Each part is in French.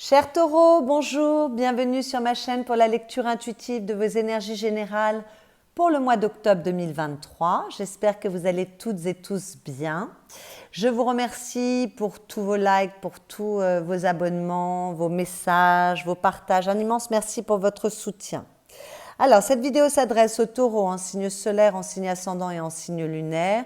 Chers taureaux, bonjour, bienvenue sur ma chaîne pour la lecture intuitive de vos énergies générales pour le mois d'octobre 2023. J'espère que vous allez toutes et tous bien. Je vous remercie pour tous vos likes, pour tous vos abonnements, vos messages, vos partages. Un immense merci pour votre soutien. Alors, cette vidéo s'adresse aux taureaux en signe solaire, en signe ascendant et en signe lunaire.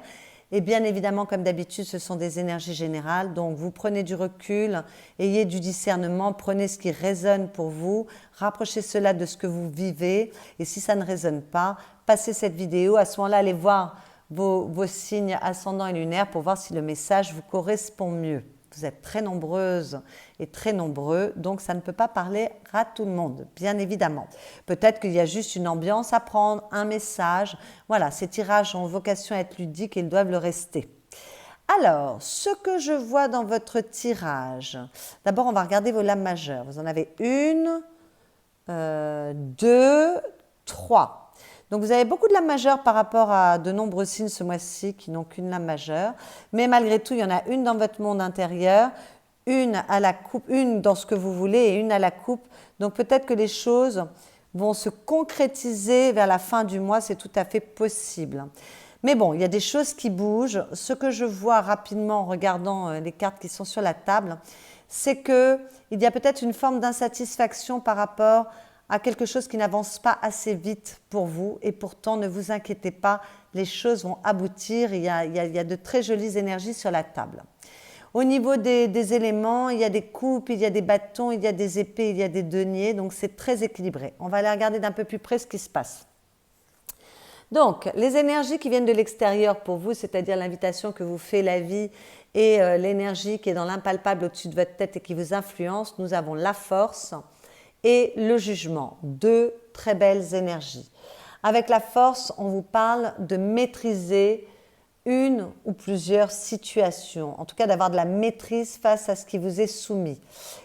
Et bien évidemment, comme d'habitude, ce sont des énergies générales. Donc, vous prenez du recul, ayez du discernement, prenez ce qui résonne pour vous, rapprochez cela de ce que vous vivez. Et si ça ne résonne pas, passez cette vidéo. À ce moment-là, allez voir vos signes ascendants et lunaires pour voir si le message vous correspond mieux. Vous êtes très nombreuses et très nombreux, donc ça ne peut pas parler à tout le monde, bien évidemment. Peut-être qu'il y a juste une ambiance à prendre, un message. Voilà, ces tirages ont vocation à être ludiques et ils doivent le rester. Alors, ce que je vois dans votre tirage, d'abord on va regarder vos lames majeures. Vous en avez une, deux, trois. Donc vous avez beaucoup de lames majeures par rapport à de nombreux signes ce mois-ci qui n'ont qu'une lame majeure. Mais malgré tout, il y en a une dans votre monde intérieur, une à la coupe, une dans ce que vous voulez et une à la coupe. Donc peut-être que les choses vont se concrétiser vers la fin du mois, c'est tout à fait possible. Mais bon, il y a des choses qui bougent. Ce que je vois rapidement en regardant les cartes qui sont sur la table, c'est qu'il y a peut-être une forme d'insatisfaction par rapport à quelque chose qui n'avance pas assez vite pour vous. Et pourtant, ne vous inquiétez pas, les choses vont aboutir. Il y a de très jolies énergies sur la table. Au niveau des éléments, il y a des coupes, il y a des bâtons, il y a des épées, il y a des deniers. Donc, c'est très équilibré. On va aller regarder d'un peu plus près ce qui se passe. Donc, les énergies qui viennent de l'extérieur pour vous, c'est-à-dire l'invitation que vous fait la vie et l'énergie qui est dans l'impalpable au-dessus de votre tête et qui vous influence, nous avons la force et le jugement, deux très belles énergies. Avec la force, on vous parle de maîtriser une ou plusieurs situations, en tout cas d'avoir de la maîtrise face à ce qui vous est soumis.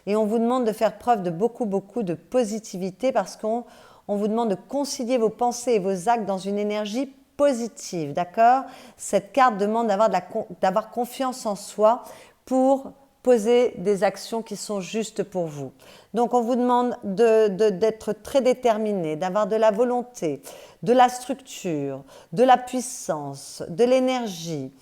Et on vous demande de faire preuve de beaucoup de positivité parce qu'on vous demande de concilier vos pensées et vos actes dans une énergie positive, d'accord? Cette carte demande d'avoir confiance en soi pour poser des actions qui sont justes pour vous. Donc, on vous demande d'être très déterminé, d'avoir de la volonté, de la structure, de la puissance, de l'énergie,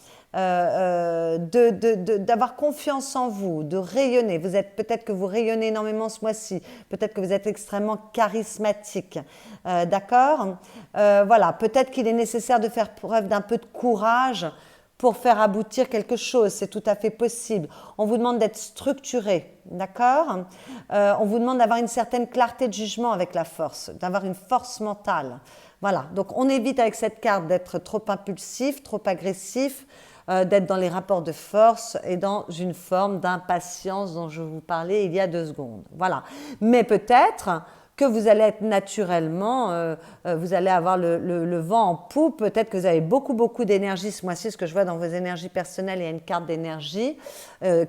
d'avoir confiance en vous, de rayonner. Peut-être que vous rayonnez énormément ce mois-ci, peut-être que vous êtes extrêmement charismatique, d'accord? Voilà, peut-être qu'il est nécessaire de faire preuve d'un peu de courage pour faire aboutir quelque chose, c'est tout à fait possible. On vous demande d'être structuré, d'accord? On vous demande d'avoir une certaine clarté de jugement avec la force, d'avoir une force mentale. Voilà, donc on évite avec cette carte d'être trop impulsif, trop agressif, d'être dans les rapports de force et dans une forme d'impatience dont je vous parlais il y a 2 secondes. Voilà, mais peut-être que vous allez être naturellement, vous allez avoir le vent en poupe, peut-être que vous avez beaucoup d'énergie ce mois-ci, ce que je vois dans vos énergies personnelles, il y a une carte d'énergie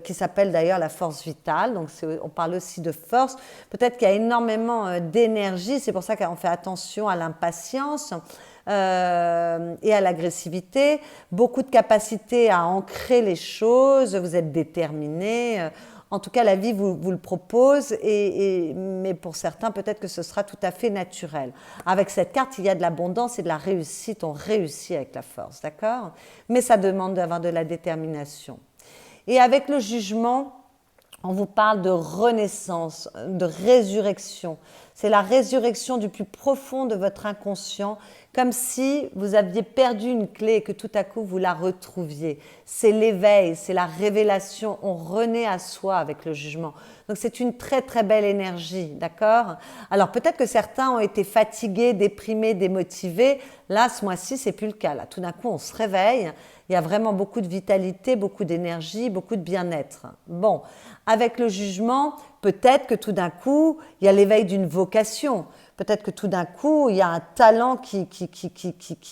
qui s'appelle d'ailleurs la force vitale, donc on parle aussi de force, peut-être qu'il y a énormément d'énergie, c'est pour ça qu'on fait attention à l'impatience et à l'agressivité, beaucoup de capacité à ancrer les choses, vous êtes déterminé. En tout cas, la vie vous le propose, mais pour certains, peut-être que ce sera tout à fait naturel. Avec cette carte, il y a de l'abondance et de la réussite. On réussit avec la force, d'accord? Mais ça demande d'avoir de la détermination. Et avec le jugement, on vous parle de renaissance, de résurrection. C'est la résurrection du plus profond de votre inconscient, comme si vous aviez perdu une clé et que tout à coup vous la retrouviez. C'est l'éveil, c'est la révélation. On renaît à soi avec le jugement. Donc c'est une très belle énergie, d'accord? Alors peut-être que certains ont été fatigués, déprimés, démotivés. Là, ce mois-ci, c'est plus le cas. Là, tout d'un coup, on se réveille. Il y a vraiment beaucoup de vitalité, beaucoup d'énergie, beaucoup de bien-être. Bon, avec le jugement, peut-être que tout d'un coup, il y a l'éveil d'une vocation. Peut-être que tout d'un coup, il y a un talent qui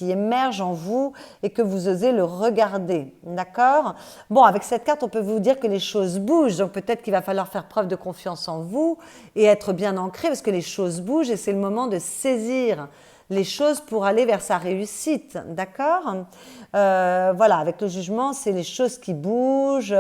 émerge en vous et que vous osez le regarder. D'accord? Bon, avec cette carte, on peut vous dire que les choses bougent. Donc peut-être qu'il va falloir faire preuve de confiance en vous et être bien ancré parce que les choses bougent et c'est le moment de saisir les choses pour aller vers sa réussite, d'accord? Voilà, avec le jugement, c'est les choses qui bougent,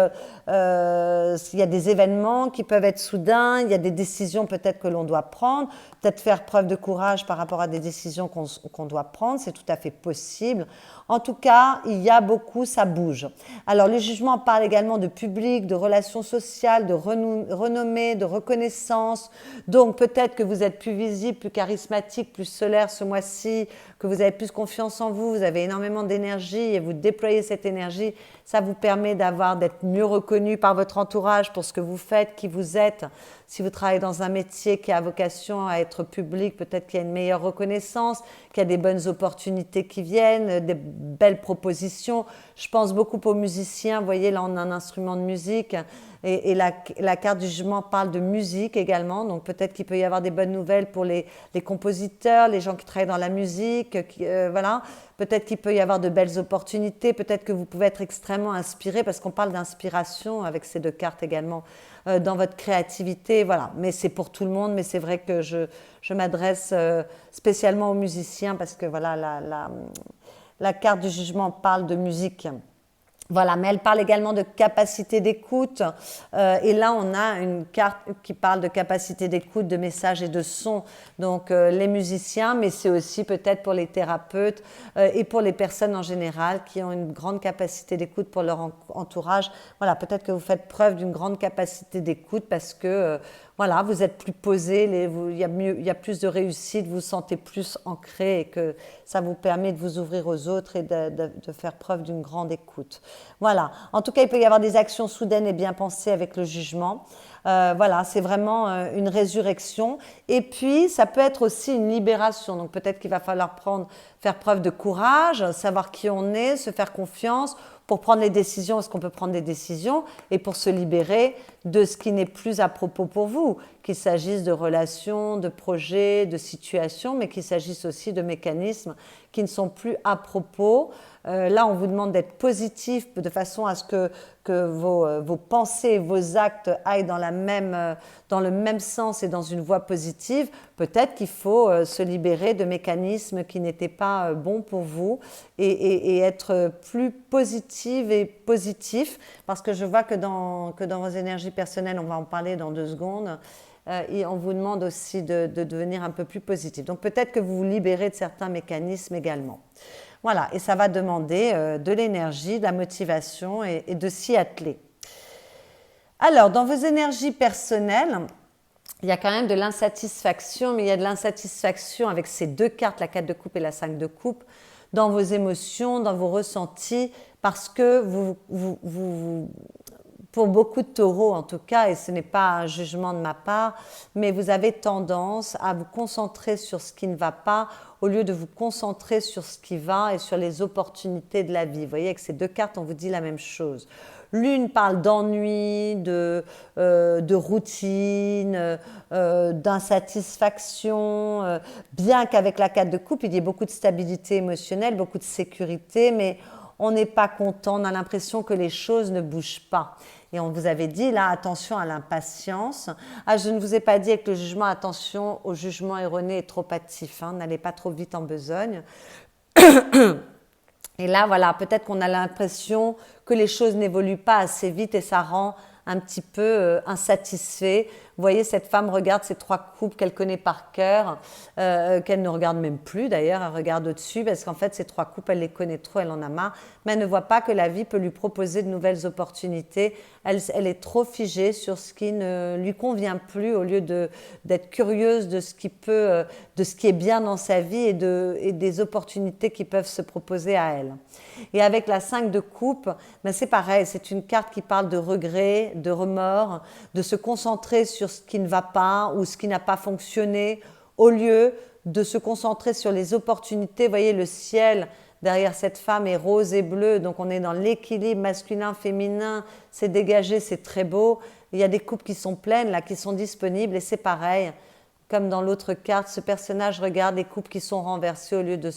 il y a des événements qui peuvent être soudains, il y a des décisions peut-être que l'on doit prendre, peut-être faire preuve de courage par rapport à des décisions qu'on doit prendre, c'est tout à fait possible. En tout cas, il y a beaucoup, ça bouge. Alors, le jugement parle également de public, de relations sociales, de renommée, de reconnaissance. Donc, peut-être que vous êtes plus visible, plus charismatique, plus solaire ce mois-ci, que vous avez plus confiance en vous, vous avez énormément d'énergie et vous déployez cette énergie. Ça vous permet d'être mieux reconnu par votre entourage pour ce que vous faites, qui vous êtes. Si vous travaillez dans un métier qui a vocation à être public, peut-être qu'il y a une meilleure reconnaissance, qu'il y a des bonnes opportunités qui viennent, des belles propositions. Je pense beaucoup aux musiciens. Vous voyez, là, on a un instrument de musique et la carte du jugement parle de musique également. Donc, peut-être qu'il peut y avoir des bonnes nouvelles pour les compositeurs, les gens qui travaillent dans la musique. Voilà. Peut-être qu'il peut y avoir de belles opportunités. Peut-être que vous pouvez être extrêmement inspiré parce qu'on parle d'inspiration avec ces deux cartes également dans votre créativité. Voilà. Mais c'est pour tout le monde. Mais c'est vrai que je m'adresse spécialement aux musiciens parce que voilà, la carte du jugement parle de musique. Voilà, mais elle parle également de capacité d'écoute. Et là, on a une carte qui parle de capacité d'écoute, de messages et de sons. Donc, les musiciens, mais c'est aussi peut-être pour les thérapeutes et pour les personnes en général qui ont une grande capacité d'écoute pour leur entourage. Voilà, peut-être que vous faites preuve d'une grande capacité d'écoute parce que voilà, vous êtes plus posé, il y a plus de réussite, vous vous sentez plus ancré et que ça vous permet de vous ouvrir aux autres et de faire preuve d'une grande écoute. Voilà, en tout cas, il peut y avoir des actions soudaines et bien pensées avec le jugement. Voilà, c'est vraiment une résurrection. Et puis, ça peut être aussi une libération. Donc, peut-être qu'il va falloir faire preuve de courage, savoir qui on est, se faire confiance pour prendre les décisions, est-ce qu'on peut prendre des décisions, et pour se libérer de ce qui n'est plus à propos pour vous, qu'il s'agisse de relations, de projets, de situations, mais qu'il s'agisse aussi de mécanismes qui ne sont plus à propos. Là, on vous demande d'être positif de façon à ce que vos pensées, vos actes aillent dans le même sens et dans une voie positive. Peut-être qu'il faut se libérer de mécanismes qui n'étaient pas bons pour vous et être plus positive et positif, parce que je vois que dans vos énergies personnelles, on va en parler dans 2 secondes, et on vous demande aussi de devenir un peu plus positif. Donc peut-être que vous vous libérez de certains mécanismes également. Voilà, et ça va demander de l'énergie, de la motivation et de s'y atteler. Alors, dans vos énergies personnelles, il y a quand même de l'insatisfaction, mais il y a de l'insatisfaction avec ces 2 cartes, la 4 de coupe et la 5 de coupe, dans vos émotions, dans vos ressentis, parce que pour beaucoup de taureaux en tout cas, et ce n'est pas un jugement de ma part, mais vous avez tendance à vous concentrer sur ce qui ne va pas au lieu de vous concentrer sur ce qui va et sur les opportunités de la vie. Vous voyez, avec ces 2 cartes, on vous dit la même chose. L'une parle d'ennui, de routine, d'insatisfaction, bien qu'avec la 4 de coupe, il y ait beaucoup de stabilité émotionnelle, beaucoup de sécurité, mais on n'est pas content, on a l'impression que les choses ne bougent pas. Et on vous avait dit, là, attention à l'impatience. Ah, je ne vous ai pas dit avec le jugement, attention au jugement erroné et trop hâtif. N'allez pas trop vite en besogne. Et là, voilà, peut-être qu'on a l'impression que les choses n'évoluent pas assez vite et ça rend un petit peu insatisfait. Vous voyez, cette femme regarde ces 3 coupes qu'elle connaît par cœur, qu'elle ne regarde même plus d'ailleurs, elle regarde au-dessus parce qu'en fait, ces 3 coupes, elle les connaît trop, elle en a marre, mais elle ne voit pas que la vie peut lui proposer de nouvelles opportunités. Elle est trop figée sur ce qui ne lui convient plus au lieu d'être curieuse de ce qui est bien dans sa vie et des opportunités qui peuvent se proposer à elle. Et avec la 5 de coupe, ben c'est pareil, c'est une carte qui parle de regret, de remords, de se concentrer sur ce qui ne va pas ou ce qui n'a pas fonctionné, au lieu de se concentrer sur les opportunités. Vous voyez, le ciel derrière cette femme est rose et bleu, donc on est dans l'équilibre masculin-féminin, c'est dégagé, c'est très beau. Il y a des coupes qui sont pleines, là, qui sont disponibles, et c'est pareil. Comme dans l'autre carte, ce personnage regarde les coupes qui sont renversées au lieu de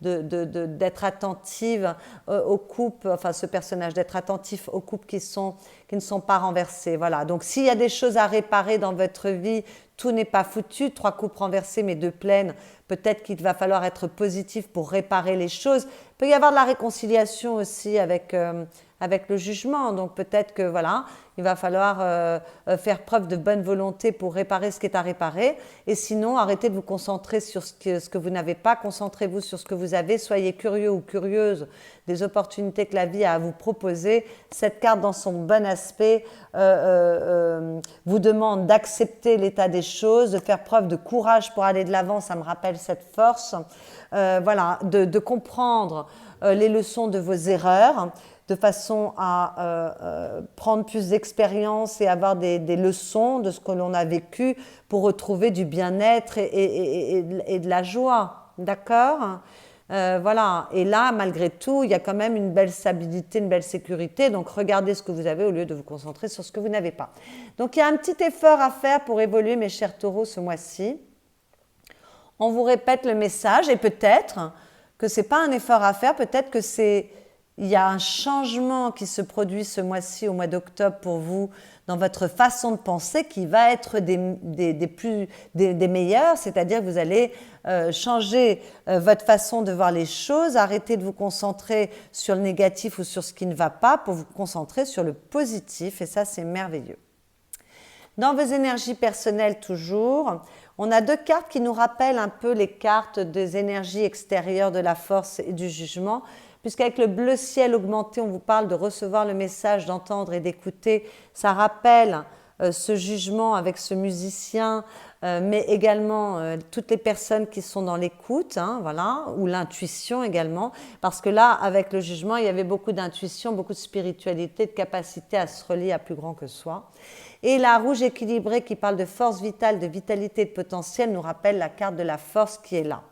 d'être attentive aux coupes, enfin ce personnage, d'être attentif aux coupes qui ne sont pas renversées. Voilà. Donc s'il y a des choses à réparer dans votre vie, tout n'est pas foutu, 3 coupes renversées mais 2 pleines, peut-être qu'il va falloir être positif pour réparer les choses. Il peut y avoir de la réconciliation aussi avec le jugement. Donc peut-être que voilà, il va falloir faire preuve de bonne volonté pour réparer ce qui est à réparer. Et sinon, arrêtez de vous concentrer sur ce que vous n'avez pas, concentrez-vous sur ce que vous avez, soyez curieux ou curieuse des opportunités que la vie a à vous proposer. Cette carte, dans son bon aspect, vous demande d'accepter l'état des choses, de faire preuve de courage pour aller de l'avant, ça me rappelle cette force, voilà, de comprendre les leçons de vos erreurs, de façon à prendre plus d'expérience et avoir des leçons de ce que l'on a vécu pour retrouver du bien-être et de la joie. D'accord ? Voilà. Et là, malgré tout, il y a quand même une belle stabilité, une belle sécurité. Donc, regardez ce que vous avez au lieu de vous concentrer sur ce que vous n'avez pas. Donc, il y a un petit effort à faire pour évoluer, mes chers taureaux, ce mois-ci. On vous répète le message et peut-être que ce n'est pas un effort à faire, peut-être que il y a un changement qui se produit ce mois-ci, au mois d'octobre, pour vous, dans votre façon de penser, qui va être des meilleurs, c'est-à-dire que vous allez changer votre façon de voir les choses, arrêter de vous concentrer sur le négatif ou sur ce qui ne va pas, pour vous concentrer sur le positif, et ça, c'est merveilleux. Dans vos énergies personnelles, toujours, on a 2 cartes qui nous rappellent un peu les cartes des énergies extérieures de la force et du jugement, puisqu'avec le bleu ciel augmenté, on vous parle de recevoir le message, d'entendre et d'écouter. Ça rappelle ce jugement avec ce musicien, mais également toutes les personnes qui sont dans l'écoute, hein, voilà, ou l'intuition également, parce que là, avec le jugement, il y avait beaucoup d'intuition, beaucoup de spiritualité, de capacité à se relier à plus grand que soi. Et la rouge équilibrée qui parle de force vitale, de vitalité, de potentiel, nous rappelle la carte de la force qui est là.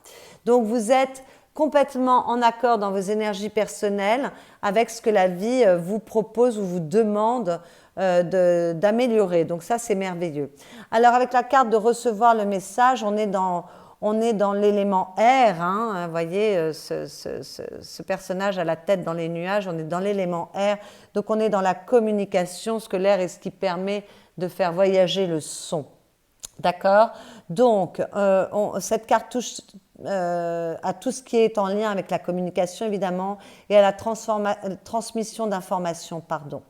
Donc vous êtes complètement en accord dans vos énergies personnelles avec ce que la vie vous propose ou vous demande d'améliorer. Donc ça, c'est merveilleux. Alors avec la carte de recevoir le message, on est dans l'élément air, hein, vous voyez ce personnage à la tête dans les nuages, on est dans l'élément air, donc on est dans la communication, ce que l'air est ce qui permet de faire voyager le son. D'accord ? Donc, cette carte touche à tout ce qui est en lien avec la communication, évidemment, et à la transmission d'informations, pardon.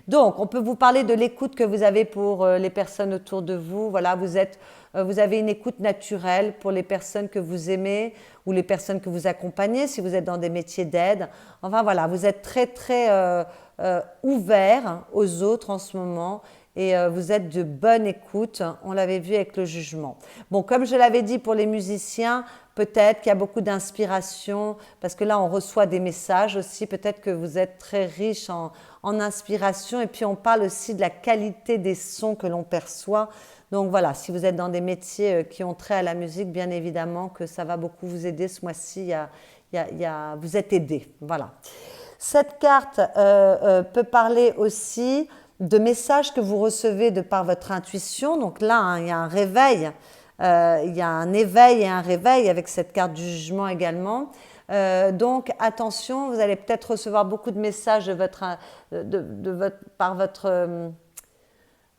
Donc, on peut vous parler de l'écoute que vous avez pour les personnes autour de vous. Voilà, vous avez une écoute naturelle pour les personnes que vous aimez ou les personnes que vous accompagnez, si vous êtes dans des métiers d'aide. Enfin, voilà, vous êtes très, très ouvert aux autres en ce moment. Et vous êtes de bonne écoute, on l'avait vu avec le jugement. Bon, comme je l'avais dit pour les musiciens, peut-être qu'il y a beaucoup d'inspiration, parce que là on reçoit des messages aussi, peut-être que vous êtes très riche en inspiration, et puis on parle aussi de la qualité des sons que l'on perçoit. Donc voilà, si vous êtes dans des métiers qui ont trait à la musique, bien évidemment que ça va beaucoup vous aider ce mois-ci, vous êtes aidé. Voilà. Cette carte peut parler aussi de messages que vous recevez de par votre intuition. Donc là, hein, il y a un réveil, il y a un éveil et un réveil avec cette carte du jugement également. Donc attention, vous allez peut-être recevoir beaucoup de messages par votre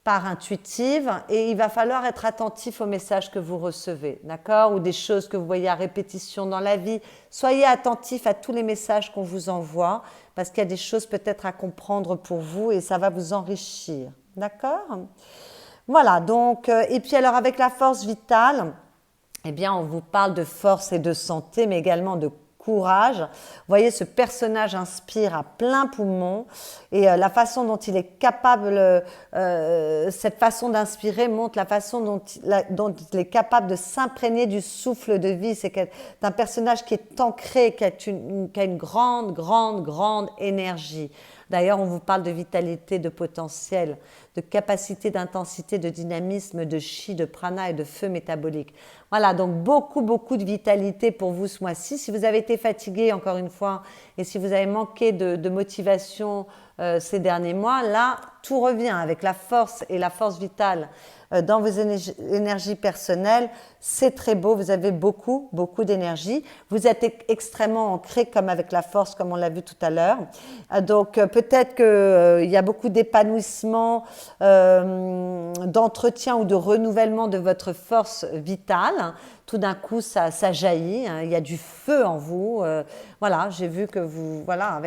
part intuitive, et il va falloir être attentif aux messages que vous recevez, d'accord ? Ou des choses que vous voyez à répétition dans la vie. Soyez attentif à tous les messages qu'on vous envoie, parce qu'il y a des choses peut-être à comprendre pour vous et ça va vous enrichir, d'accord ? Voilà, donc, et puis alors avec la force vitale, eh bien on vous parle de force et de santé, mais également de courage. Vous voyez, ce personnage inspire à plein poumon, et la façon dont il est capable, cette façon d'inspirer montre la façon dont il est capable de s'imprégner du souffle de vie. C'est un personnage qui est ancré, qui a une grande, grande, grande énergie. D'ailleurs, on vous parle de vitalité, de potentiel. de capacité, d'intensité, de dynamisme, de chi, de prana et de feu métabolique. Voilà, donc beaucoup, beaucoup de vitalité pour vous ce mois-ci. Si vous avez été fatigué, encore une fois, et si vous avez manqué de motivation ces derniers mois, là, tout revient avec la force et la force vitale dans vos énergies personnelles. C'est très beau, vous avez beaucoup, beaucoup d'énergie. Vous êtes extrêmement ancré comme avec la force, comme on l'a vu tout à l'heure. Donc peut-être qu'il y a beaucoup d'épanouissement, d'entretien ou de renouvellement de votre force vitale. Tout d'un coup, ça jaillit, hein, il y a du feu en vous. Voilà, j'ai vu que vous... Voilà,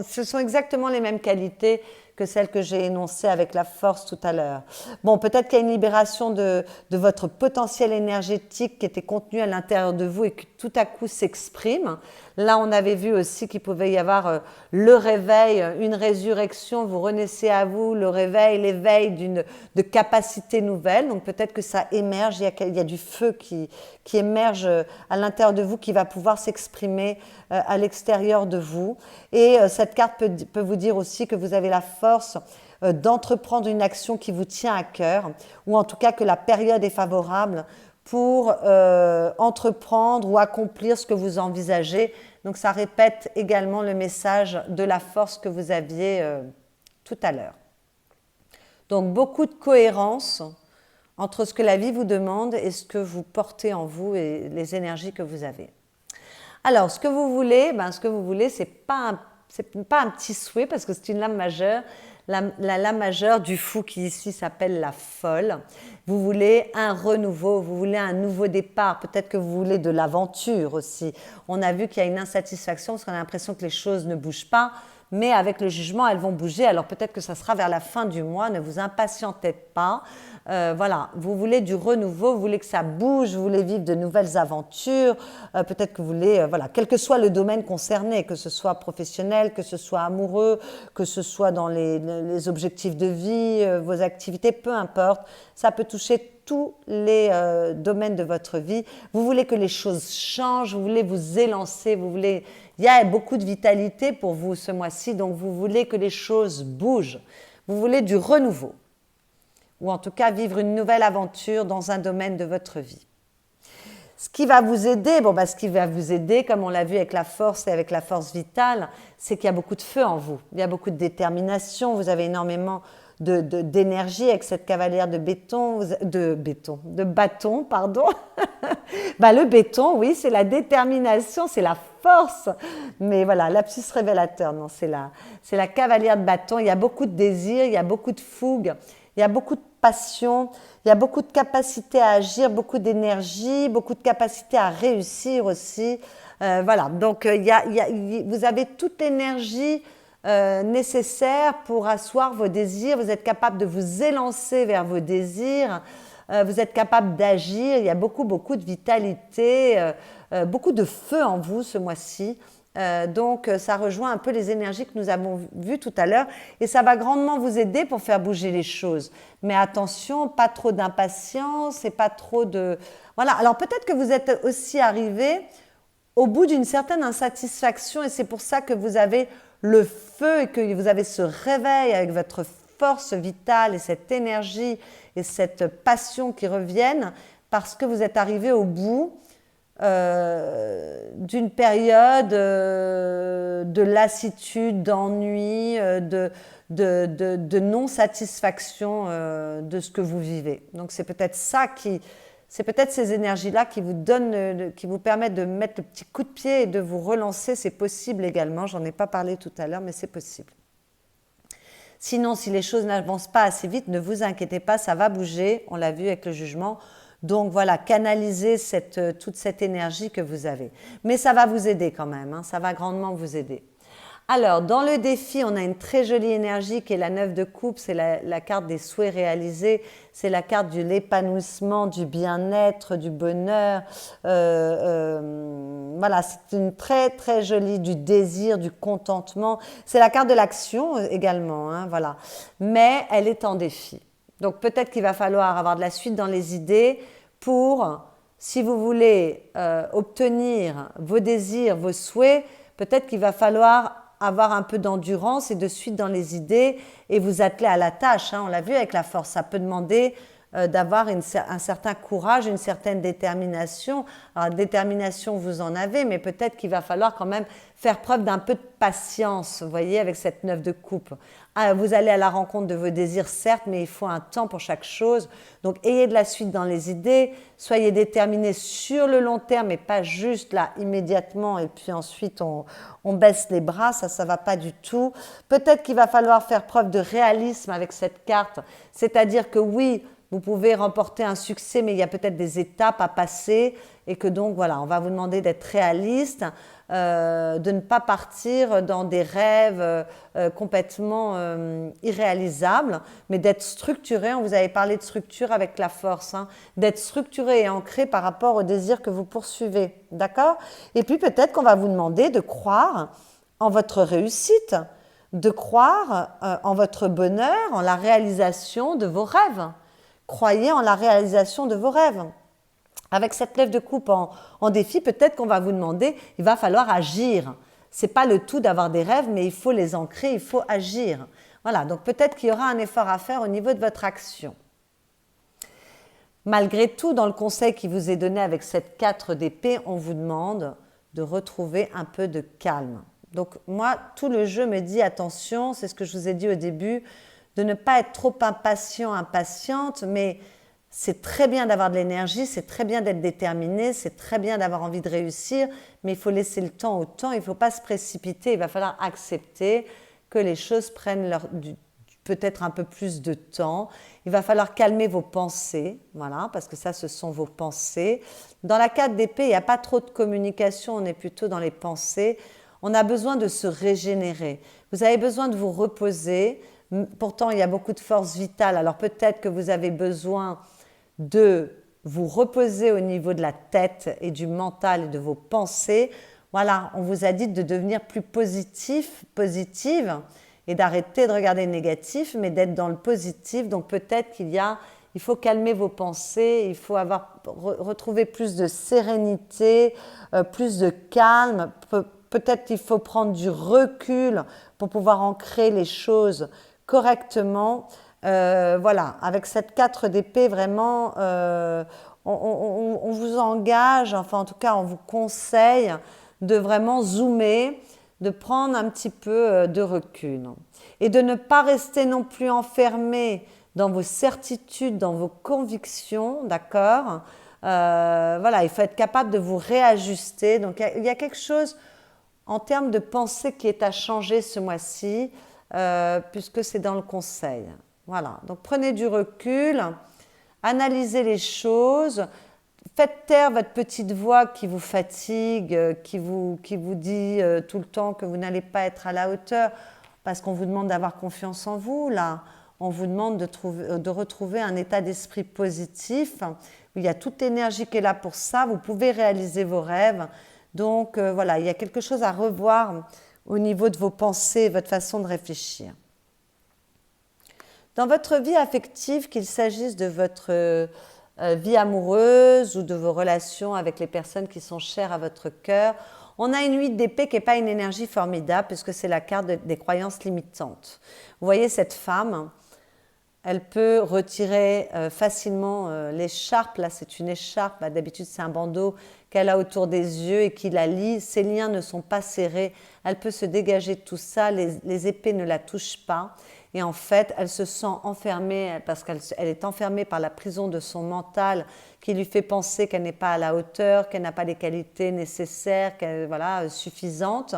ce sont exactement les mêmes qualités que celles que j'ai énoncées avec la force tout à l'heure. Bon, peut-être qu'il y a une libération de votre potentiel énergétique qui était contenu à l'intérieur de vous et qui tout à coup s'exprime. Là, on avait vu aussi qu'il pouvait y avoir le réveil, une résurrection, vous renaissez à vous, le réveil, l'éveil de capacités nouvelles. Donc peut-être que ça émerge, il y a du feu qui émerge à l'intérieur de vous, qui va pouvoir s'exprimer à l'extérieur de vous. Et cette carte peut vous dire aussi que vous avez la force d'entreprendre une action qui vous tient à cœur, ou en tout cas que la période est favorable pour entreprendre ou accomplir ce que vous envisagez. Donc ça répète également le message de la force que vous aviez tout à l'heure. Donc beaucoup de cohérence entre ce que la vie vous demande et ce que vous portez en vous et les énergies que vous avez. Alors, ce que vous voulez, c'est pas un petit souhait parce que c'est une lame majeure, la lame majeure du fou qui ici s'appelle la folle. Vous voulez un renouveau, vous voulez un nouveau départ, peut-être que vous voulez de l'aventure aussi. On a vu qu'il y a une insatisfaction parce qu'on a l'impression que les choses ne bougent pas, mais avec le jugement, elles vont bouger. Alors peut-être que ça sera vers la fin du mois, ne vous impatientez pas. Voilà, vous voulez du renouveau, vous voulez que ça bouge, vous voulez vivre de nouvelles aventures, peut-être que vous voulez, voilà, quel que soit le domaine concerné, que ce soit professionnel, que ce soit amoureux, que ce soit dans les objectifs de vie, vos activités, peu importe, ça peut toucher tous les domaines de votre vie. Vous voulez que les choses changent, vous voulez vous élancer, il y a beaucoup de vitalité pour vous ce mois-ci, donc vous voulez que les choses bougent, vous voulez du renouveau, ou en tout cas vivre une nouvelle aventure dans un domaine de votre vie. Ce qui va vous aider, comme on l'a vu avec la force et avec la force vitale, c'est qu'il y a beaucoup de feu en vous, il y a beaucoup de détermination, vous avez énormément d'énergie avec cette cavalière de bâton, pardon. Le béton, oui, c'est la détermination, c'est la force. Mais voilà, lapsus révélateur, non, c'est la cavalière de bâton. Il y a beaucoup de désir, il y a beaucoup de fougue, il y a beaucoup de passion, il y a beaucoup de capacité à agir, beaucoup d'énergie, beaucoup de capacité à réussir aussi. Voilà, donc vous avez toute l'énergie nécessaire pour asseoir vos désirs, vous êtes capable de vous élancer vers vos désirs, vous êtes capable d'agir, il y a beaucoup de vitalité, beaucoup de feu en vous ce mois-ci. Donc ça rejoint un peu les énergies que nous avons vues tout à l'heure et ça va grandement vous aider pour faire bouger les choses. Mais attention, pas trop d'impatience et pas trop de... Voilà, alors peut-être que vous êtes aussi arrivé au bout d'une certaine insatisfaction et c'est pour ça que vous avez le feu et que vous avez ce réveil avec votre force vitale et cette énergie et cette passion qui reviennent parce que vous êtes arrivé au bout d'une période de lassitude, d'ennui, de non-satisfaction de ce que vous vivez. Donc c'est peut-être ces énergies-là qui vous permettent de mettre le petit coup de pied et de vous relancer. C'est possible également, j'en ai pas parlé tout à l'heure, mais c'est possible. Sinon, si les choses n'avancent pas assez vite, ne vous inquiétez pas, ça va bouger, on l'a vu avec le jugement. Donc voilà, canalisez toute cette énergie que vous avez. Mais ça va vous aider quand même, hein, ça va grandement vous aider. Alors, dans le défi, on a une très jolie énergie qui est la 9 de coupe, c'est la carte des souhaits réalisés, c'est la carte de l'épanouissement, du bien-être, du bonheur. Voilà, c'est une très très jolie, du désir, du contentement. C'est la carte de l'action également, hein, voilà. Mais elle est en défi. Donc peut-être qu'il va falloir avoir de la suite dans les idées pour, si vous voulez obtenir vos désirs, vos souhaits, peut-être qu'il va falloir avoir un peu d'endurance et de suite dans les idées et vous atteler à la tâche. On l'a vu avec la force, ça peut demander d'avoir un certain courage, une certaine détermination. Alors, détermination, vous en avez, mais peut-être qu'il va falloir quand même faire preuve d'un peu de patience, vous voyez, avec cette 9 de coupe. Vous allez à la rencontre de vos désirs, certes, mais il faut un temps pour chaque chose. Donc, ayez de la suite dans les idées, soyez déterminés sur le long terme et pas juste là, immédiatement, et puis ensuite on baisse les bras, ça ne va pas du tout. Peut-être qu'il va falloir faire preuve de réalisme avec cette carte, c'est-à-dire que oui, vous pouvez remporter un succès, mais il y a peut-être des étapes à passer et que donc, voilà, on va vous demander d'être réaliste, de ne pas partir dans des rêves complètement irréalisables, mais d'être structuré. On vous avait parlé de structure avec la force, d'être structuré et ancré par rapport au désir que vous poursuivez, d'accord? Et puis peut-être qu'on va vous demander de croire en votre réussite, de croire en votre bonheur, en la réalisation de vos rêves. Croyez en la réalisation de vos rêves. Avec cette lèvre de coupe en défi, peut-être qu'on va vous demander, il va falloir agir. Ce n'est pas le tout d'avoir des rêves, mais il faut les ancrer, il faut agir. Voilà, donc peut-être qu'il y aura un effort à faire au niveau de votre action. Malgré tout, dans le conseil qui vous est donné avec cette 4 d'épée, on vous demande de retrouver un peu de calme. Donc moi, tout le jeu me dit attention, c'est ce que je vous ai dit au début, de ne pas être trop impatient, impatiente, mais c'est très bien d'avoir de l'énergie, c'est très bien d'être déterminé, c'est très bien d'avoir envie de réussir, mais il faut laisser le temps au temps, il ne faut pas se précipiter, il va falloir accepter que les choses prennent peut-être un peu plus de temps. Il va falloir calmer vos pensées, voilà, parce que ça, ce sont vos pensées. Dans la 4 d'épée, il n'y a pas trop de communication, on est plutôt dans les pensées. On a besoin de se régénérer. Vous avez besoin de vous reposer. Pourtant, il y a beaucoup de force vitale. Alors peut-être que vous avez besoin de vous reposer au niveau de la tête et du mental et de vos pensées. Voilà, on vous a dit de devenir plus positif, positive et d'arrêter de regarder le négatif, mais d'être dans le positif. Donc peut-être il faut calmer vos pensées, il faut retrouver plus de sérénité, plus de calme. Peut-être qu'il faut prendre du recul pour pouvoir ancrer les choses correctement. Voilà, avec cette 4 d'épée, vraiment, on vous engage, enfin en tout cas, on vous conseille de vraiment zoomer, de prendre un petit peu de recul et de ne pas rester non plus enfermé dans vos certitudes, dans vos convictions, d'accord? Voilà, il faut être capable de vous réajuster. Donc il y a quelque chose en termes de pensée qui est à changer ce mois-ci, puisque c'est dans le conseil. Voilà, donc prenez du recul, analysez les choses, faites taire votre petite voix qui vous fatigue, qui vous dit tout le temps que vous n'allez pas être à la hauteur, parce qu'on vous demande d'avoir confiance en vous, là. On vous demande de retrouver un état d'esprit positif, où il y a toute l'énergie qui est là pour ça, vous pouvez réaliser vos rêves. Donc voilà, il y a quelque chose à revoir au niveau de vos pensées, votre façon de réfléchir. Dans votre vie affective, qu'il s'agisse de votre vie amoureuse ou de vos relations avec les personnes qui sont chères à votre cœur, on a une 8 d'épée qui n'est pas une énergie formidable puisque c'est la carte des croyances limitantes. Vous voyez cette femme, elle peut retirer facilement l'écharpe. Là, c'est une écharpe. D'habitude, c'est un bandeau qu'elle a autour des yeux et qui la lie. Ses liens ne sont pas serrés. Elle peut se dégager de tout ça. Les épées ne la touchent pas. Et en fait, elle se sent enfermée parce qu'elle est enfermée par la prison de son mental qui lui fait penser qu'elle n'est pas à la hauteur, qu'elle n'a pas les qualités nécessaires, suffisantes.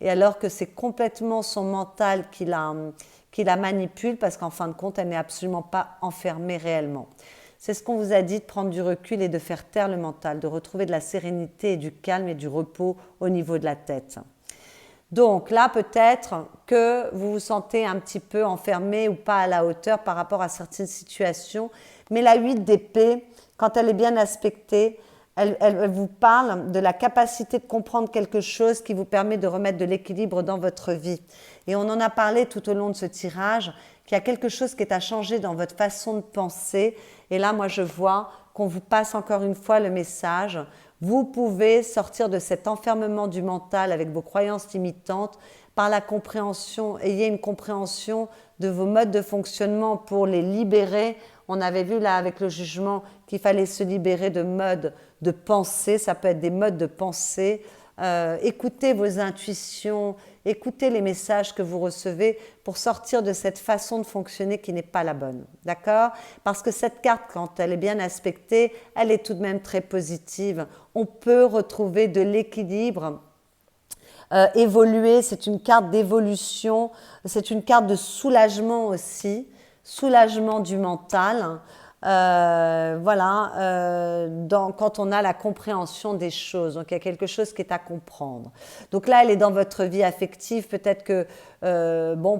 Et alors que c'est complètement son mental qui la manipule parce qu'en fin de compte, elle n'est absolument pas enfermée réellement. C'est ce qu'on vous a dit, de prendre du recul et de faire taire le mental, de retrouver de la sérénité et du calme et du repos au niveau de la tête. Donc là, peut-être que vous vous sentez un petit peu enfermé ou pas à la hauteur par rapport à certaines situations, mais la 8 d'épée, quand elle est bien aspectée, elle vous parle de la capacité de comprendre quelque chose qui vous permet de remettre de l'équilibre dans votre vie. Et on en a parlé tout au long de ce tirage, qu'il y a quelque chose qui est à changer dans votre façon de penser. Et là, moi, je vois qu'on vous passe encore une fois le message. Vous pouvez sortir de cet enfermement du mental avec vos croyances limitantes par la compréhension. Ayez une compréhension de vos modes de fonctionnement pour les libérer. On avait vu là avec le jugement qu'il fallait se libérer de modes de pensée. Ça peut être des modes de pensée. Écoutez vos intuitions, écoutez les messages que vous recevez pour sortir de cette façon de fonctionner qui n'est pas la bonne. D'accord? Parce que cette carte, quand elle est bien aspectée, elle est tout de même très positive. On peut retrouver de l'équilibre. Évoluer, c'est une carte d'évolution, c'est une carte de soulagement aussi, soulagement du mental. Quand on a la compréhension des choses. Donc, il y a quelque chose qui est à comprendre. Donc là, elle est dans votre vie affective. Peut-être que,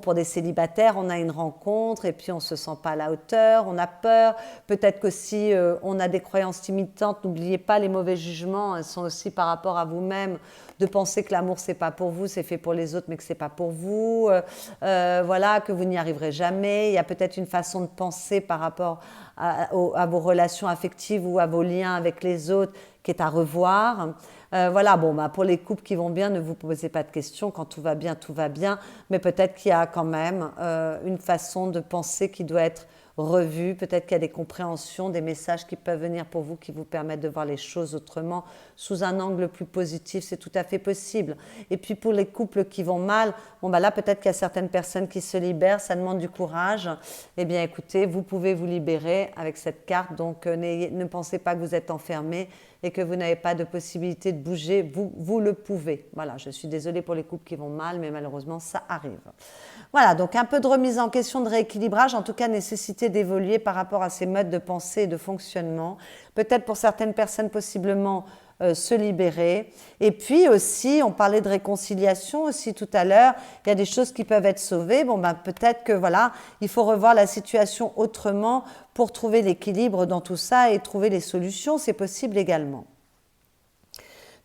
pour des célibataires, on a une rencontre et puis on ne se sent pas à la hauteur, on a peur. Peut-être qu'aussi, on a des croyances limitantes. N'oubliez pas, les mauvais jugements, elles sont aussi par rapport à vous-même, de penser que l'amour, c'est pas pour vous, c'est fait pour les autres, mais que c'est pas pour vous. Que vous n'y arriverez jamais. Il y a peut-être une façon de penser par rapport à vos relations affectives ou à vos liens avec les autres qui est à revoir. Pour les couples qui vont bien, ne vous posez pas de questions. Quand tout va bien, mais peut-être qu'il y a quand même une façon de penser qui doit être revue. Peut-être qu'il y a des compréhensions, des messages qui peuvent venir pour vous qui vous permettent de voir les choses autrement, sous un angle plus positif. C'est tout à fait possible. Et puis pour les couples qui vont mal, là peut-être qu'il y a certaines personnes qui se libèrent, ça demande du courage. Eh bien écoutez, vous pouvez vous libérer avec cette carte, donc ne pensez pas que vous êtes enfermé et que vous n'avez pas de possibilité de bouger, vous le pouvez. Voilà, je suis désolée pour les couples qui vont mal, mais malheureusement, ça arrive. Voilà, donc un peu de remise en question, de rééquilibrage, en tout cas nécessité d'évoluer par rapport à ces modes de pensée et de fonctionnement. Peut-être pour certaines personnes, possiblement se libérer. Et puis aussi, on parlait de réconciliation aussi tout à l'heure, il y a des choses qui peuvent être sauvées. Peut-être que il faut revoir la situation autrement pour trouver l'équilibre dans tout ça et trouver les solutions, c'est possible également.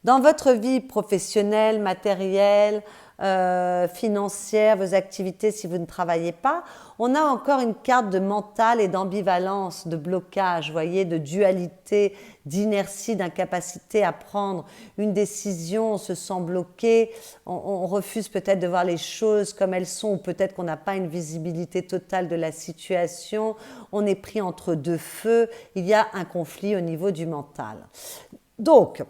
Dans votre vie professionnelle, matérielle, financière, vos activités si vous ne travaillez pas, on a encore une carte de mental et d'ambivalence, de blocage, voyez, de dualité, d'inertie, d'incapacité à prendre une décision, on se sent bloqué, on refuse peut-être de voir les choses comme elles sont, ou peut-être qu'on n'a pas une visibilité totale de la situation, on est pris entre deux feux, il y a un conflit au niveau du mental. Donc,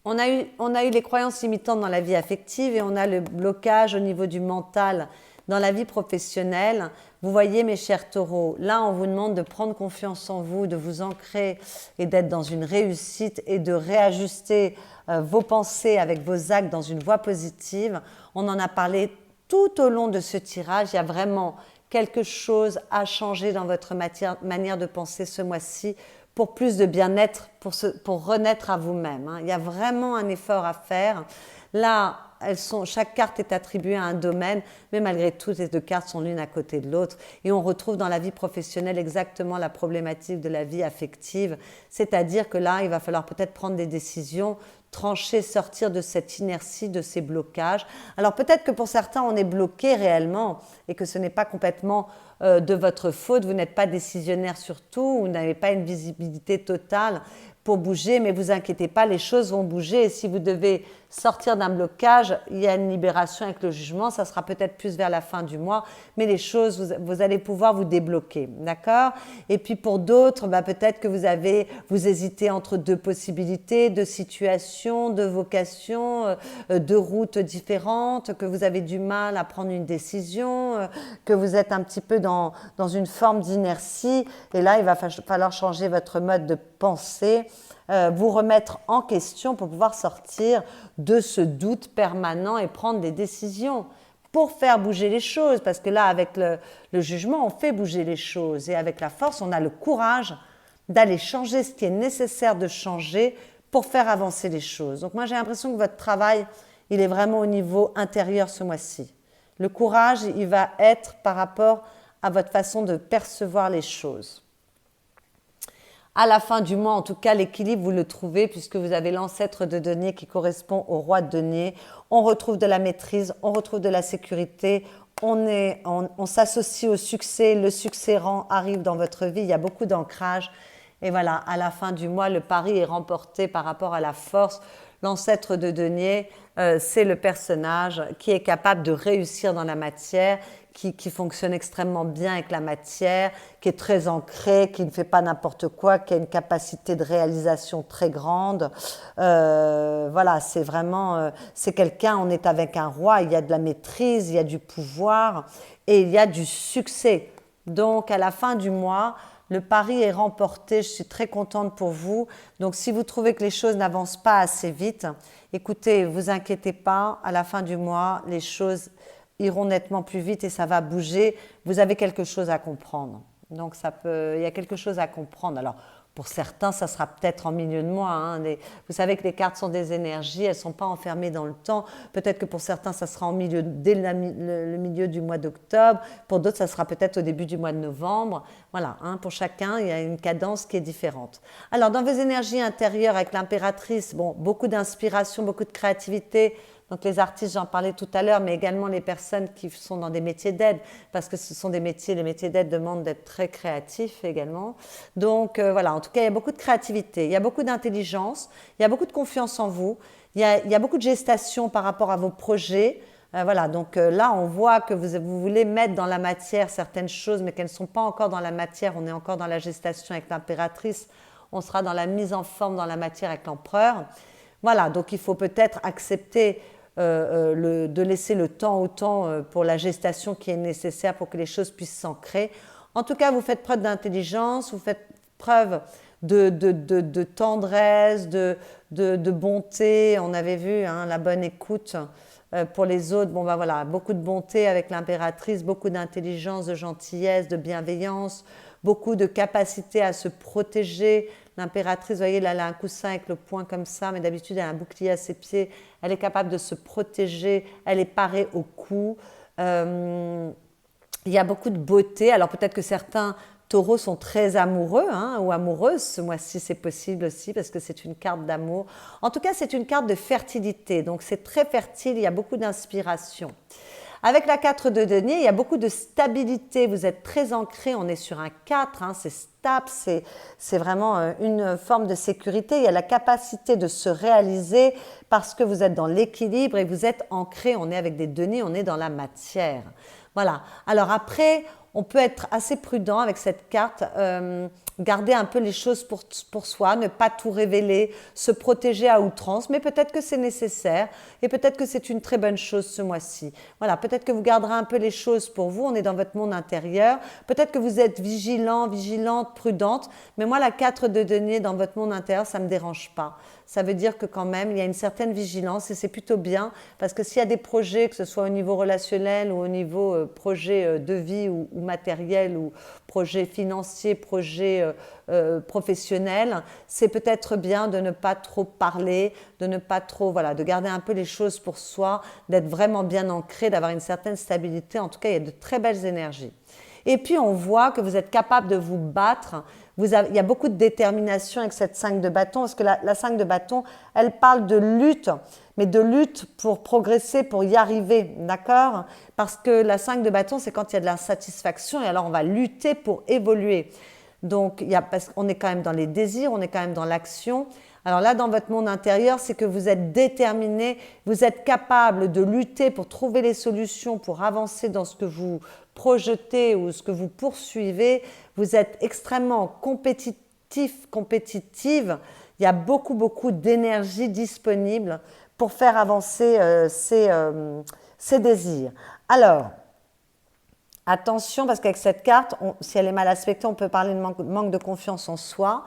on a eu les croyances limitantes dans la vie affective et on a le blocage au niveau du mental dans la vie professionnelle. Vous voyez mes chers taureaux, là on vous demande de prendre confiance en vous, de vous ancrer et d'être dans une réussite et de réajuster vos pensées avec vos actes dans une voie positive. On en a parlé tout au long de ce tirage, il y a vraiment quelque chose à changer dans votre manière de penser ce mois-ci pour plus de bien-être, pour renaître à vous-même. Il y a vraiment un effort à faire. Là, chaque carte est attribuée à un domaine, mais malgré tout, ces deux cartes sont l'une à côté de l'autre. Et on retrouve dans la vie professionnelle exactement la problématique de la vie affective. C'est-à-dire que là, il va falloir peut-être prendre des décisions, trancher, sortir de cette inertie, de ces blocages. Alors peut-être que pour certains, on est bloqué réellement et que ce n'est pas complètement de votre faute. Vous n'êtes pas décisionnaire sur tout, vous n'avez pas une visibilité totale pour bouger, mais vous inquiétez pas, les choses vont bouger. Et si vous devez sortir d'un blocage, il y a une libération avec le jugement, ça sera peut-être plus vers la fin du mois, mais les choses, vous allez pouvoir vous débloquer, d'accord? Et puis pour d'autres, peut-être que vous hésitez entre deux possibilités, deux situations, deux vocations, deux routes différentes, que vous avez du mal à prendre une décision, que vous êtes un petit peu dans une forme d'inertie, et là, il va falloir changer votre mode de pensée, vous remettre en question pour pouvoir sortir de ce doute permanent et prendre des décisions pour faire bouger les choses. Parce que là, avec le jugement, on fait bouger les choses. Et avec la force, on a le courage d'aller changer ce qui est nécessaire de changer pour faire avancer les choses. Donc moi, j'ai l'impression que votre travail, il est vraiment au niveau intérieur ce mois-ci. Le courage, il va être par rapport à votre façon de percevoir les choses. À la fin du mois, en tout cas, l'équilibre, vous le trouvez puisque vous avez l'ancêtre de denier qui correspond au roi de denier. On retrouve de la maîtrise, on retrouve de la sécurité, on s'associe au succès, le succès arrive dans votre vie, il y a beaucoup d'ancrage. Et voilà, à la fin du mois, le pari est remporté par rapport à la force. L'ancêtre de denier, c'est le personnage qui est capable de réussir dans la matière, qui fonctionne extrêmement bien avec la matière, qui est très ancré, qui ne fait pas n'importe quoi, qui a une capacité de réalisation très grande. Voilà, c'est vraiment, c'est quelqu'un, on est avec un roi, il y a de la maîtrise, il y a du pouvoir et il y a du succès. Donc à la fin du mois, le pari est remporté, je suis très contente pour vous. Donc si vous trouvez que les choses n'avancent pas assez vite, écoutez, vous inquiétez pas, à la fin du mois, les choses iront nettement plus vite et ça va bouger. Vous avez quelque chose à comprendre. Donc il y a quelque chose à comprendre. Alors pour certains, ça sera peut-être en milieu de mois. Hein. Vous savez que les cartes sont des énergies, elles ne sont pas enfermées dans le temps. Peut-être que pour certains, ça sera dès le milieu du mois d'octobre. Pour d'autres, ça sera peut-être au début du mois de novembre. Voilà, hein, pour chacun, il y a une cadence qui est différente. Alors, dans vos énergies intérieures avec l'impératrice, bon, beaucoup d'inspiration, beaucoup de créativité. Donc les artistes, j'en parlais tout à l'heure, mais également les personnes qui sont dans des métiers d'aide, parce que ce sont des métiers, les métiers d'aide demandent d'être très créatifs également. Donc voilà, en tout cas, il y a beaucoup de créativité, il y a beaucoup d'intelligence, il y a beaucoup de confiance en vous, il y a beaucoup de gestation par rapport à vos projets. Voilà, donc là, on voit que vous voulez mettre dans la matière certaines choses, mais qu'elles ne sont pas encore dans la matière, on est encore dans la gestation avec l'impératrice, on sera dans la mise en forme dans la matière avec l'empereur. Voilà, donc il faut peut-être accepter de laisser le temps au temps pour la gestation qui est nécessaire pour que les choses puissent s'ancrer. En tout cas, vous faites preuve d'intelligence, vous faites preuve de tendresse, de bonté. On avait vu hein, la bonne écoute pour les autres. Bon, ben voilà, beaucoup de bonté avec l'impératrice, beaucoup d'intelligence, de gentillesse, de bienveillance, beaucoup de capacité à se protéger. L'impératrice, vous voyez, là, elle a un coussin avec le poing comme ça, mais d'habitude, elle a un bouclier à ses pieds. Elle est capable de se protéger, elle est parée au cou. Il y a beaucoup de beauté. Alors peut-être que certains taureaux sont très amoureux hein, ou amoureuses. Ce mois-ci, c'est possible aussi parce que c'est une carte d'amour. En tout cas, c'est une carte de fertilité. Donc c'est très fertile, il y a beaucoup d'inspiration. Avec la 4 de denier, il y a beaucoup de stabilité, vous êtes très ancré, on est sur un 4, hein, c'est stable, c'est vraiment une forme de sécurité. Il y a la capacité de se réaliser parce que vous êtes dans l'équilibre et vous êtes ancré, on est avec des deniers, on est dans la matière. Voilà, alors après, on peut être assez prudent avec cette carte, garder un peu les choses pour soi, ne pas tout révéler, se protéger à outrance, mais peut-être que c'est nécessaire et peut-être que c'est une très bonne chose ce mois-ci. Voilà, peut-être que vous garderez un peu les choses pour vous, on est dans votre monde intérieur, peut-être que vous êtes vigilant, vigilante, prudente, mais moi la 4 de denier dans votre monde intérieur, ça ne me dérange pas. Ça veut dire que quand même, il y a une certaine vigilance et c'est plutôt bien parce que s'il y a des projets, que ce soit au niveau relationnel ou au niveau projet de vie ou matériel ou projet financier, projet professionnel, c'est peut-être bien de ne pas trop parler, de ne pas trop, voilà, de garder un peu les choses pour soi, d'être vraiment bien ancré, d'avoir une certaine stabilité. En tout cas, il y a de très belles énergies. Et puis, on voit que vous êtes capable de vous battre. Il y a beaucoup de détermination avec cette 5 de bâton, parce que la 5 de bâton, elle parle de lutte, mais de lutte pour progresser, pour y arriver, d'accord? Parce que la 5 de bâton, c'est quand il y a de l'insatisfaction, et alors on va lutter pour évoluer. Donc, parce qu'on est quand même dans les désirs, on est quand même dans l'action. Alors là, dans votre monde intérieur, c'est que vous êtes déterminé, vous êtes capable de lutter pour trouver les solutions, pour avancer dans ce que vous projetez ou ce que vous poursuivez. Vous êtes extrêmement compétitif, compétitive. Il y a beaucoup, beaucoup d'énergie disponible pour faire avancer ces désirs. Alors, attention, parce qu'avec cette carte, si elle est mal aspectée, on peut parler de manque de confiance en soi.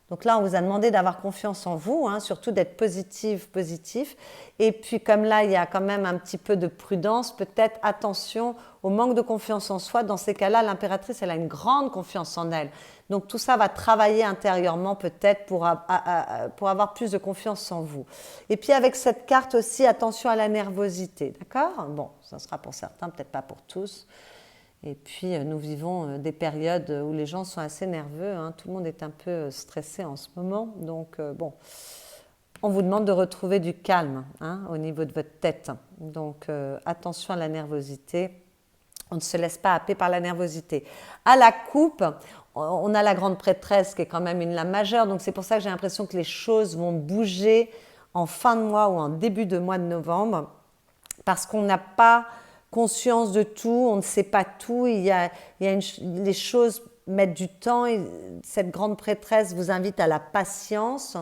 Donc là, on vous a demandé d'avoir confiance en vous, hein, surtout d'être positif. Et puis comme là, il y a quand même un petit peu de prudence, peut-être attention au manque de confiance en soi. Dans ces cas-là, l'impératrice, elle a une grande confiance en elle. Donc tout ça va travailler intérieurement peut-être pour avoir plus de confiance en vous. Et puis avec cette carte aussi, attention à la nervosité, d'accord? Bon, ça sera pour certains, peut-être pas pour tous. Et puis, nous vivons des périodes où les gens sont assez nerveux. Hein. Tout le monde est un peu stressé en ce moment. Donc, bon, on vous demande de retrouver du calme hein, au niveau de votre tête. Donc, attention à la nervosité. On ne se laisse pas happer par la nervosité. À la coupe, on a la grande prêtresse qui est quand même une lame majeure. Donc, c'est pour ça que j'ai l'impression que les choses vont bouger en fin de mois ou en début de mois de novembre, parce qu'on n'a pas conscience de tout, on ne sait pas tout, les choses mettent du temps. Et cette grande prêtresse vous invite à la patience,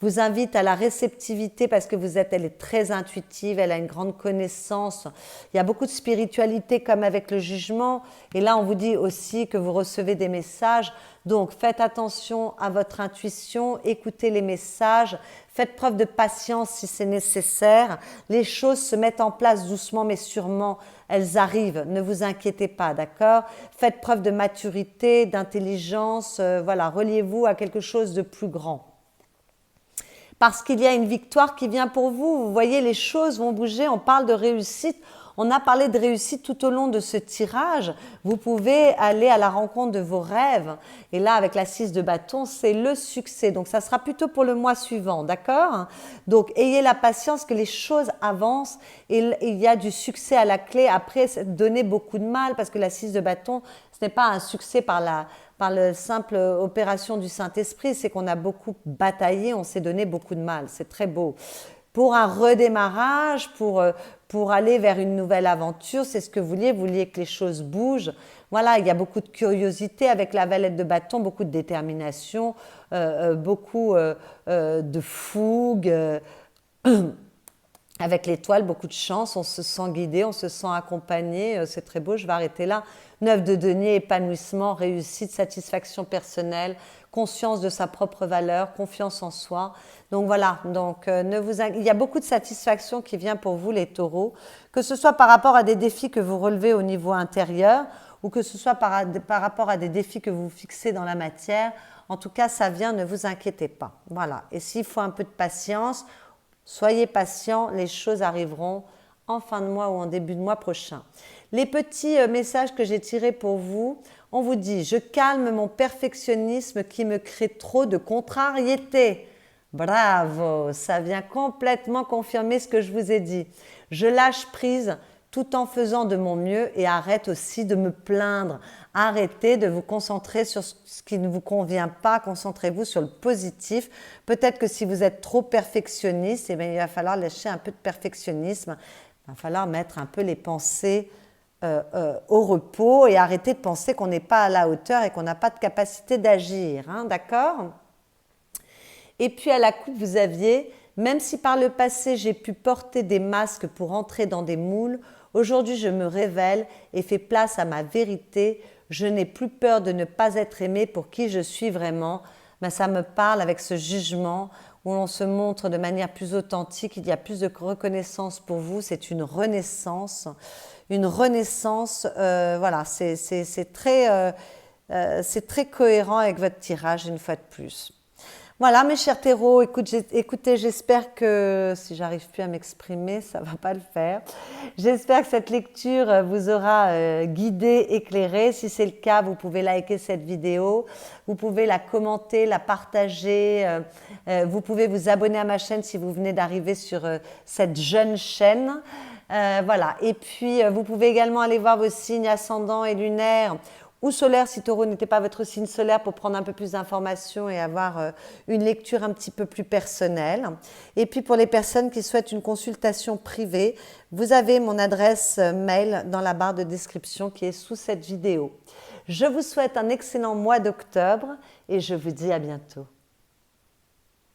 vous invite à la réceptivité parce que elle est très intuitive, elle a une grande connaissance. Il y a beaucoup de spiritualité comme avec le jugement. Et là, on vous dit aussi que vous recevez des messages. Donc, faites attention à votre intuition, écoutez les messages, faites preuve de patience si c'est nécessaire. Les choses se mettent en place doucement mais sûrement, elles arrivent, ne vous inquiétez pas, d'accord? Faites preuve de maturité, d'intelligence, voilà, reliez-vous à quelque chose de plus grand. Parce qu'il y a une victoire qui vient pour vous, vous voyez, les choses vont bouger, on parle de réussite. On a parlé de réussite tout au long de ce tirage. Vous pouvez aller à la rencontre de vos rêves. Et là, avec la 6 de bâton, c'est le succès. Donc, ça sera plutôt pour le mois suivant, d'accord? Donc, ayez la patience que les choses avancent et il y a du succès à la clé. Après, donnez beaucoup de mal parce que la 6 de bâton, ce n'est pas un succès par la simple opération du Saint-Esprit, c'est qu'on a beaucoup bataillé, on s'est donné beaucoup de mal. C'est très beau. Pour un redémarrage, pour aller vers une nouvelle aventure, c'est ce que vous vouliez que les choses bougent. Voilà, il y a beaucoup de curiosité avec la valette de bâton, beaucoup de détermination, beaucoup de fougue. Avec l'étoile, beaucoup de chance, on se sent guidé, on se sent accompagné, c'est très beau, je vais arrêter là. 9 de denier, épanouissement, réussite, satisfaction personnelle, conscience de sa propre valeur, confiance en soi. Donc voilà, il y a beaucoup de satisfaction qui vient pour vous les taureaux, que ce soit par rapport à des défis que vous relevez au niveau intérieur ou que ce soit par rapport à des défis que vous fixez dans la matière. En tout cas, ça vient, ne vous inquiétez pas. Voilà, et s'il faut un peu de patience, soyez patient, les choses arriveront en fin de mois ou en début de mois prochain. Les petits messages que j'ai tirés pour vous, on vous dit « Je calme mon perfectionnisme qui me crée trop de contrariété ». Bravo, ça vient complètement confirmer ce que je vous ai dit. Je lâche prise tout en faisant de mon mieux et arrête aussi de me plaindre. Arrêtez de vous concentrer sur ce qui ne vous convient pas, concentrez-vous sur le positif. Peut-être que si vous êtes trop perfectionniste, il va falloir lâcher un peu de perfectionnisme. Il va falloir mettre un peu les pensées au repos et arrêter de penser qu'on n'est pas à la hauteur et qu'on n'a pas de capacité d'agir. Hein, d'accord ? Et puis à la coupe, vous aviez, même si par le passé j'ai pu porter des masques pour entrer dans des moules, aujourd'hui je me révèle et fais place à ma vérité. Je n'ai plus peur de ne pas être aimée pour qui je suis vraiment. Ben, ça me parle avec ce jugement où on se montre de manière plus authentique, il y a plus de reconnaissance pour vous, c'est une renaissance. Une renaissance, voilà, c'est très cohérent avec votre tirage une fois de plus. Voilà mes chers Taureaux, écoutez, j'espère que, si j'arrive plus à m'exprimer, ça ne va pas le faire. J'espère que cette lecture vous aura guidé, éclairé. Si c'est le cas, vous pouvez liker cette vidéo, vous pouvez la commenter, la partager, vous pouvez vous abonner à ma chaîne si vous venez d'arriver sur cette jeune chaîne. Voilà, et puis vous pouvez également aller voir vos signes ascendants et lunaires ou solaire si Taureau n'était pas votre signe solaire pour prendre un peu plus d'informations et avoir une lecture un petit peu plus personnelle. Et puis pour les personnes qui souhaitent une consultation privée, vous avez mon adresse mail dans la barre de description qui est sous cette vidéo. Je vous souhaite un excellent mois d'octobre et je vous dis à bientôt.